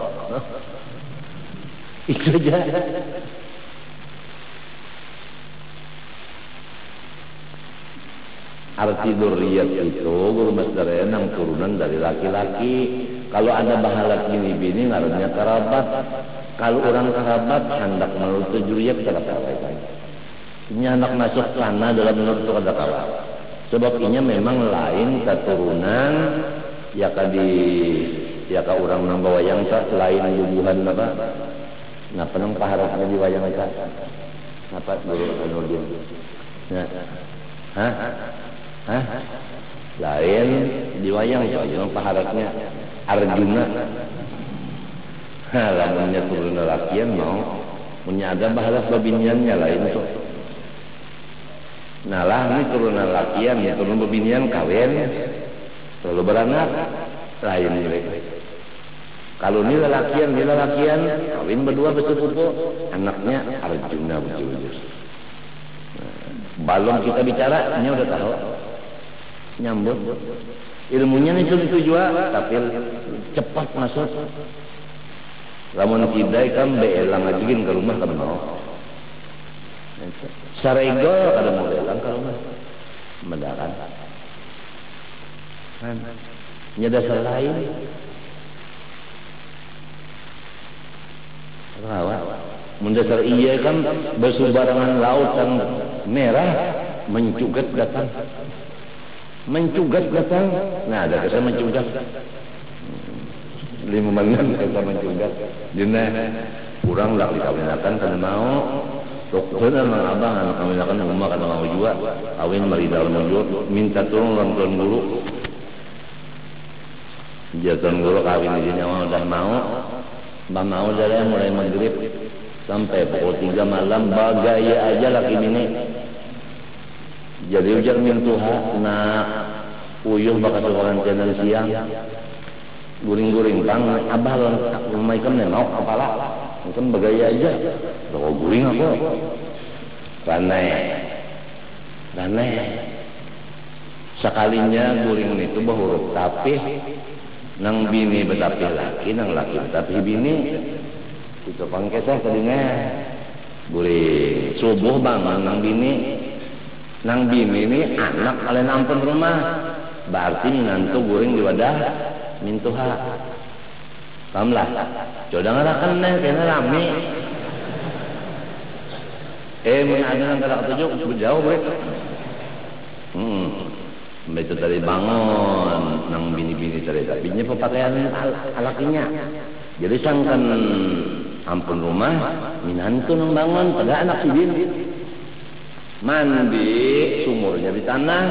Itu aja. Arti dzurriyyat itu guru masdarnya yang turunan dari laki-laki. Kalau ada bahalat bini-bini ngarannya kerabat. Kalau orang kerabat hendak menurut dzurriyyat kada kawa. Ini anak masuk sana dalam menurut kada kawa. Sebab inya memang lain keturunan ya ka orang nang bawayang sa lain bubuhan apa. Nah penang paharapnya di wayang sa. Napa guru Anudin? Nah. Hah? Lain diwayang ya, yang paharatnya Arjuna. Lamunnya turun lakian mau menyada baharat babiniannya lain tuh. Nah lah ini turunan lakian, turun babinian kawin, selalu beranak lain nilai. Kalau nilai lakian kawin berdua bersepupu, anaknya Arjuna bujur-bujur. Balon kita bicara, ini udah tahu. Nyambut ilmunya itu juga tapi cepat masuk. Lamun kidai kan beelang ajuin ke rumah kan mau sarego kada mau beelang ke rumah mendaran kan nyada selain rawa mendasar iya kan bersubarangan laut yang merah mencugat datang. Nah, ada kesan mencugat. 5 menit kita mencugat. Dina kurang lah dikawinakan kana mau. Dokter mang abang anak kawinakan rumah kana mau juga. Kawin mari dalam mujud minta tolong lawan guru. Jatuh guru kawin di nyawa udah mau dari mulai maghrib sampai pukul 3 malam bagaya aja laki bini. Jadi ujar mintuha na uyuh bakal sekolah channel siang guring-guring pang abah rumah ikan nenok kepala mungkin bagaya aja kalau guring aku ranai sekalinya guring itu bahuruf tapi nang bini betapi laki nang laki betapi bini itu pangkesah tadinya guring subuh bangun nang bini ini anak kalian ampun rumah berarti nantu guring di wadah mintuha pahamlah jodoh ngarakan nih kena rame ada nang kalak tujuh jauh brek itu tadi bangun nang bini-bini tadi tapinya pepakaian alakinya jadi sangkan ampun rumah minantu nang bangun pada anak si bini mandi sumurnya di tanah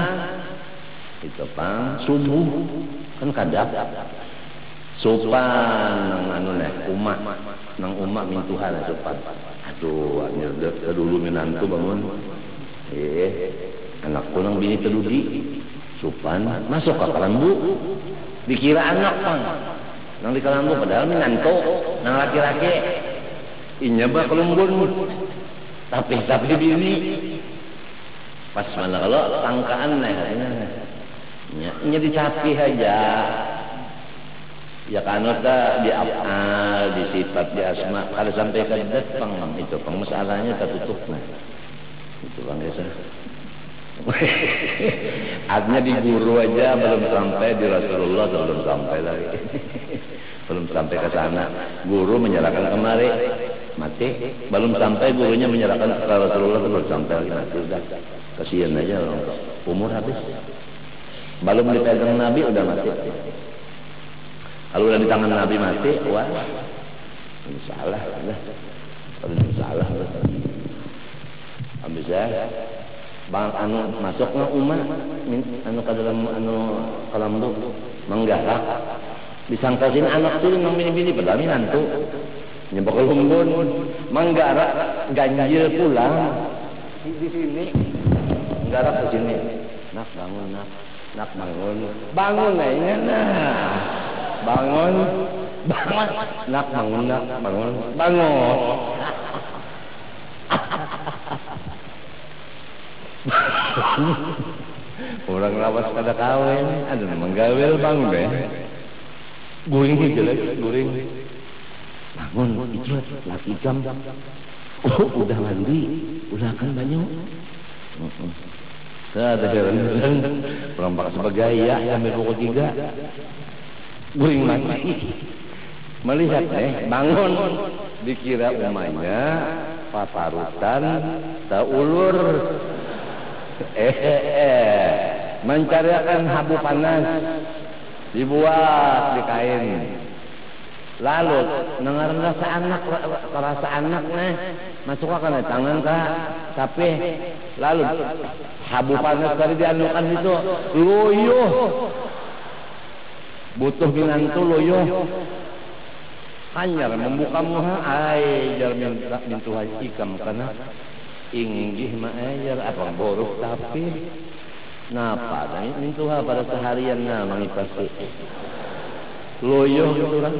itu pang subuh kan kadap sopan nang umak mintuhan sopan aduh dulu minantu bangun anakku nang bini terdudi sopan masuk ke kalambu dikira anak pang nang di kalambu padahal minantu nang laki-laki inya bah kelumbun tapi bini pas mana kalau sangkaan nya dicapi aja ya kan di afal di sifat di asma kalau sampai ke pang itu pang masalahnya tertutup itu bang Desa artinya di guru aja belum sampai di Rasulullah belum sampai lagi belum sampai ke sana guru menyerahkan kemari mati belum sampai gurunya menyerahkan ke Rasulullah belum sampai lagi mati udah kasihan aja umur habis belum dipegang Nabi udah mati kalau udah di tangan Nabi mati wah ini salah habis ya bang masuknya umat ke dalam kalambu menggarak disangkasin anak tuh nang bini-bini padahal nantu nyebok lumbun menggarak ganjil pulang di sini menggarak ke sini nak bangun aja bangun nak bangun orang lawas pada kawin ada menggawil bangun deh guring jelek guring bangun itu laki jam udah mandi udah akan banyak ada heran perompak sebagai ya sampai pukul 3 guring mandi melihat bangun dikira umanya paparutan taulur mencarikan habu panas dibuat di kain lalu dengar rasa anak masuk akan tangan kak tapi lalu habu panas tadi dianukan itu loyo butuh binantu loyo hanya membuka muha ay jar mintu ikam karena inggih ma'ajar apa borok tapi napa mintuha pada seharian mengipasi loyo gitu kan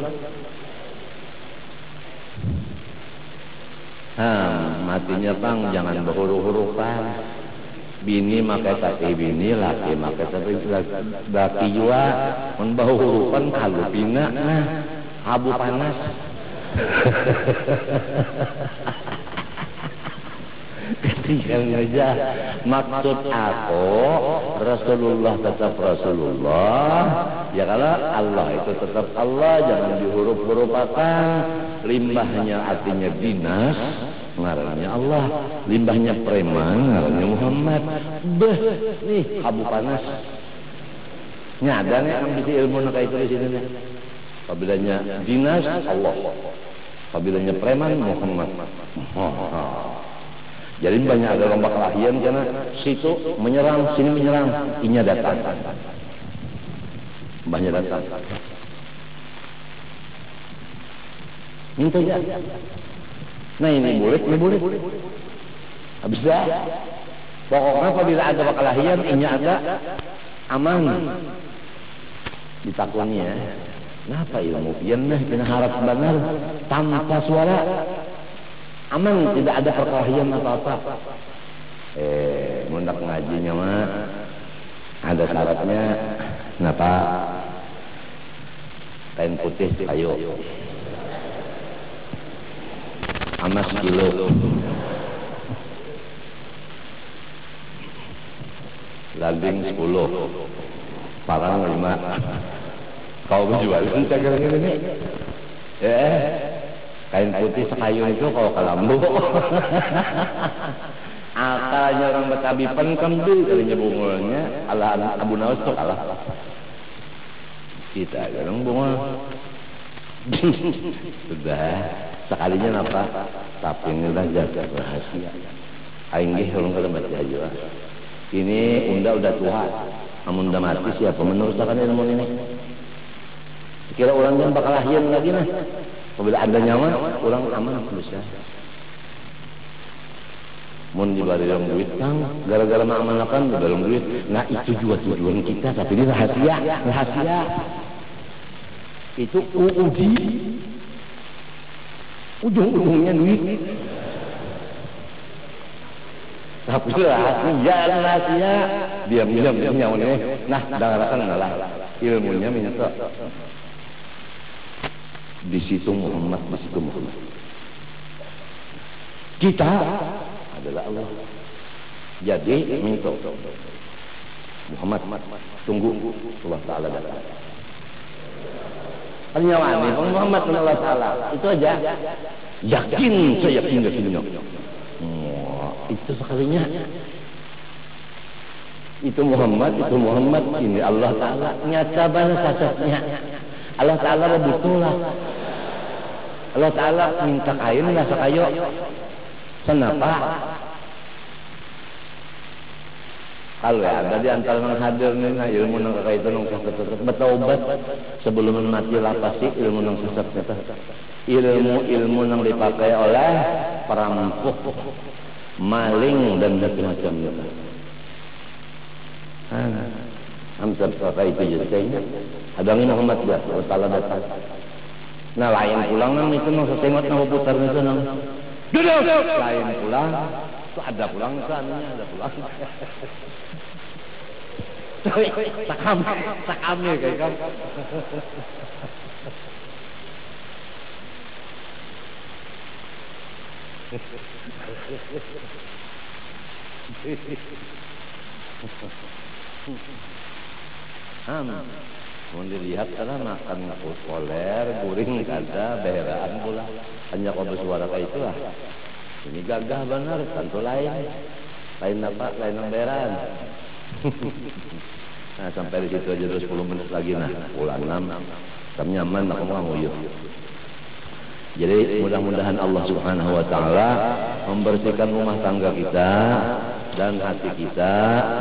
matinya bang jangan berhuruf-hurufan bini makai tapi bini laki makai tapi laki juga membau hurufan kalau bina habu panas ketinggalan aja maksud aku Rasulullah tetap Rasulullah ya kalau Allah itu tetap Allah jangan dihuruf-hurufakan limbahnya artinya dinas ngarannya Allah, limbahnya preman ngarannya Muhammad. Beh, nih abu panas. Nyada nih ambisi ilmu nak itu di sini nih. Apabila dinas Allah, apabila preman Muhammad. Jadi banyak ada lomba kelahian karena situ menyerang, sini menyerang, inya datang. Banyak datang. Minta ya. Nah ini boleh. Habis dah. Pokoknya apabila ada kelahian, inya ada aman. Ditakuni ya. Kenapa ilmu? Yenah kena harap benar tanpa suara. Aman, tidak ada perkelahian apa-apa. Mundak ngajinya mah ada syaratnya. Kenapa? Kain putih kayu. Amas kilo. Daging 10. Parang 5. Kau menjual cagar ini. Kain putih sekayu itu kalau kalambu. Akalnya orang Betawi penkembil kalinya bungulnya ala Abu Nawas tuh kalah. Kita orang bungul. Sudah sekalinya apa? Tapi ini udah jaga rahasia. Aing ge urang kada baca aja. Ini unda udah tua. Amun udah mati siapa meneruskan ilmu ini? Kira orang yang bakal lahir lagi nah. Apabila ada nyawa, orang aman bisa. Mun dibari orang duit kang, gara-gara mengamankan dibari duit. Nah itu juga tujuan kita, tapi ini rahasia. Itu uji. Ujung-ujungnya duit. Tapi rahasia. Diam-diam nyawa ini. Nah, darakan adalah ilmunya minta. Di situ Muhammad. Kita adalah Allah. Jadi minta Muhammad tunggu Allah Ta'ala datang. Penyawaan Muhammad Allah Ta'ala itu aja. Yakin yakinnya. Itu sekalinya. Itu Muhammad ini Allah Ta'ala nyata balas sasatnya. Allah Ta'ala betullah. Allah Ta'ala minta kain nggak sakayo. Kenapa? Kalau ya ada di antara yang hadir nih, nah ilmu nang kaitan nang sesat bertobat sebelum mati lapasi ilmu nang sesat kita. Ilmu nang dipakai oleh perampok, maling dan macam-macamnya. Hampir pakai itu jadi adangin Muhammad dia, Allah Ta'ala datang. Nah lain pulang nang itu nang sesengot nang putar itu nang. Duduk. Lain pulang, itu ada pulang sana, ada pulang. Sakame kayak kan. Mau dilihat karena makan koler, guring kada, beheraan pula. Hanya kau bersuara kayak itulah. Ini gagah benar, tentu lain apa? Lain yang beheran. Nah sampai di situ aja 10 menit lagi nah, pulang 6. Kami nyaman, aku mau nguyuh. Jadi mudah-mudahan Allah Subhanahu Wa Taala membersihkan rumah tangga kita dan hati kita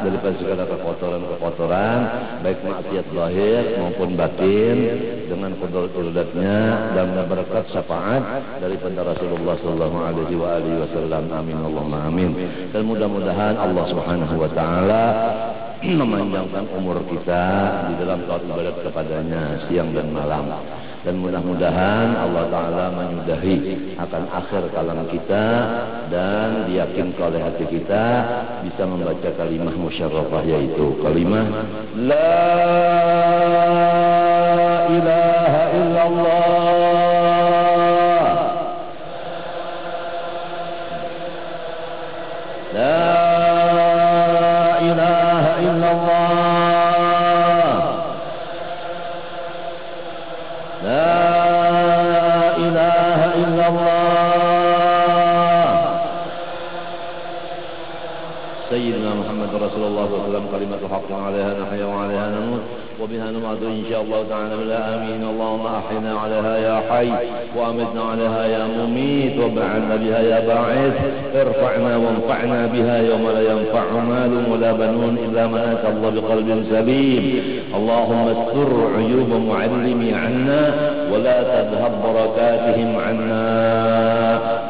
dari segala kekotoran, baik maksiat zahir maupun batin, dengan qudrah-qudrahnya dan berkat syafaat daripada Rasulullah sallallahu alaihi wasallam. Amin Allahumma amin. Dan mudah-mudahan Allah Subhanahu Wa Taala memanjangkan umur kita di dalam taat ibadat kepadanya siang dan malam, dan mudah-mudahan Allah Ta'ala menyudahi akan akhir kalam kita dan diyakinkan oleh hati kita bisa membaca kalimah musyarrafah, yaitu kalimah La ilaha illallah, La ilaha illallah, La ilaha illallah, محمد رسول الله صلى الله عليه وسلم كلمة حق عليها نحيا وعليها نموت وبها نمات إن شاء الله تعالى بلا آمين. اللهم أحينا عليها يا حي وأمتنا عليها يا مميت وبعثنا بها يا باعث. ارفعنا وانفعنا بها يوم لا ينفع مال ولا بنون إلا من أتى الله بقلب سليم. اللهم استر عيوب معلمي عنا ولا تذهب بركاتهم عنا.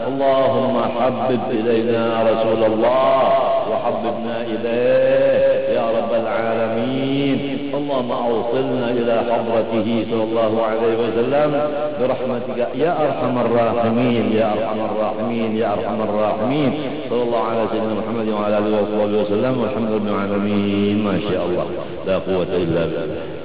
اللهم حبب إلينا رسول الله وحببنا إليه يا رب العالمين. اللهم أوصلنا إلى حضرته صلى الله عليه وسلم برحمتك يا أرحم الراحمين يا أرحم الراحمين يا أرحم الراحمين. صلى الله على سيدنا محمد وعلى آله وصحبه وسلم والحمد لله رب العالمين. ما شاء الله لا قوة إلا بالله.